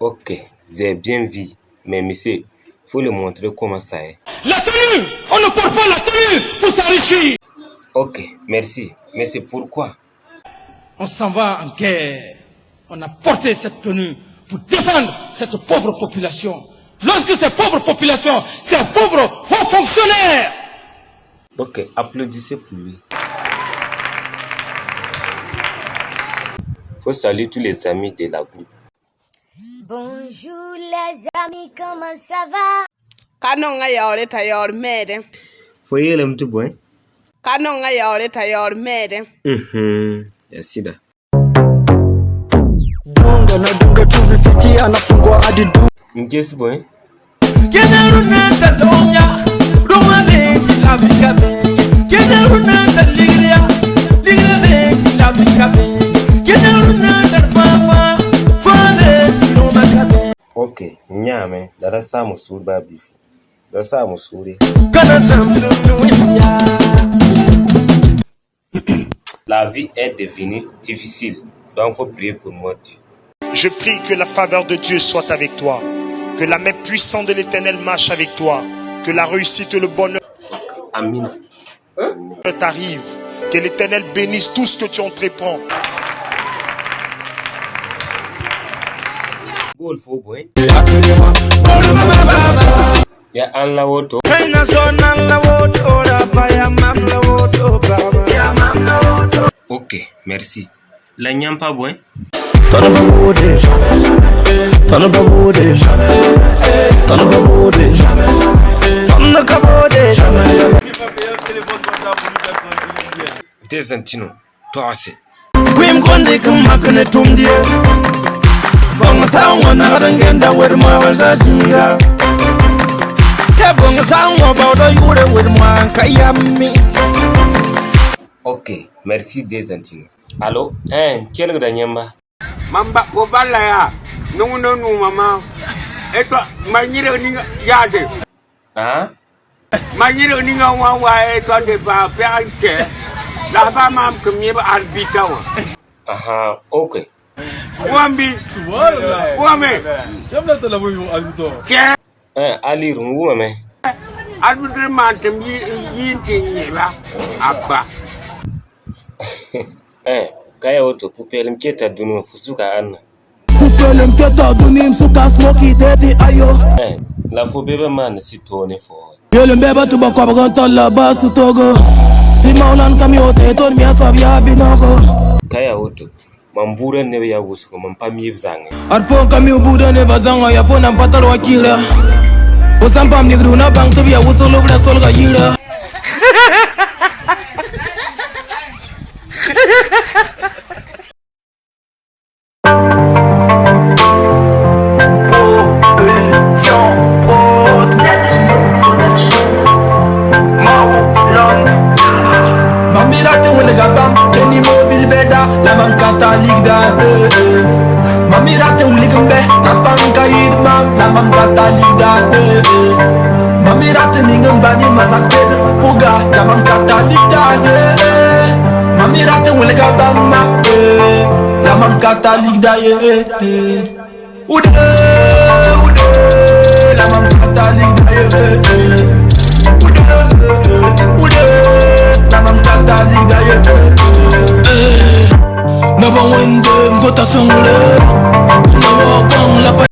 Ok, j'ai bien vu. Mais monsieur, faut le montrer comment ça est. La tenue! On ne porte pas la tenue pour s'enrichir! Ok, merci. Mais c'est pourquoi? On s'en va en guerre. On a porté cette tenue pour défendre cette pauvre population. Lorsque ces pauvres populations, ces pauvres hauts fonctionnaires. Ok, applaudissez pour lui. Faut saluer tous les amis de la groupe. Bonjour les amis, comment ça va? Kanonga yaore tayor mede. Faut y aller un petit peu. Kanonga yaore tayor mede. Merci da. Dunga na dunga tuvifiti anafungwa hadi du. Ngesi boy. Generunata donya, Roma beti la vika bengi. Generunata ligria beti la vika bengi. Generunata fafa, beti Roma kabengi. Ok, nyame, dara samu surba bifu. Dara samu suri. Kana samsung ya. La vie est devenue difficile, donc faut prier pour moi, Dieu. Je prie que la faveur de Dieu soit avec toi, que la main puissante de l'Éternel marche avec toi, que la réussite et le bonheur Amina. t'arrivent, que l'Éternel bénisse tout ce que tu entreprends. Goal for boy. Ya Allah woto. Ok, merci. La nyampa boy. Desantino, toi c'est. Wim konde kumakane tumdie. Bonga sawa na rangenda werma wazasinga. Ya bonga sawa bauda yure werma kayami. Ok, merci Desantino. Allô, quel gars nyamba? Mamba pobala ya nungu mama eto manyire ni yaje Hein? manyire ni wa eto de ba perte la ba mam kemi ba arbita wa Aha, ok. wambi wame Jamna to la moyo albuto. ke Ali rungu mame. arbitre man tem yinti nyeba abba Kaya woto pupele mketa dunu fusuka anna. Kupele mketa duni msuka smoky tete ayo. La fo bebe man si tone fo. Yele mbeba tuba kwa baganta la basu togo. Imaulan kami ote ton mi asabia binogo. Kaya woto mambura nebe ya wusuko mampami yibzange. Arfon kami ubuda ne bazanga ya fona mpatal wakila. Osampa mnigru na bang tabi ya wusolo bla solga yila. Mamirate wele gabam, Kenny mobile beda, la mam catholique da. Mamirate wele gambe, kapang kaid mam, la mam catholique da. Mamirate ningam bani masak pedr, puga, la mam catholique da. Mamirate wele gabam mak, la mam catholique da. Ude, la mam catholique da. Never win them, go to songole. Never bang la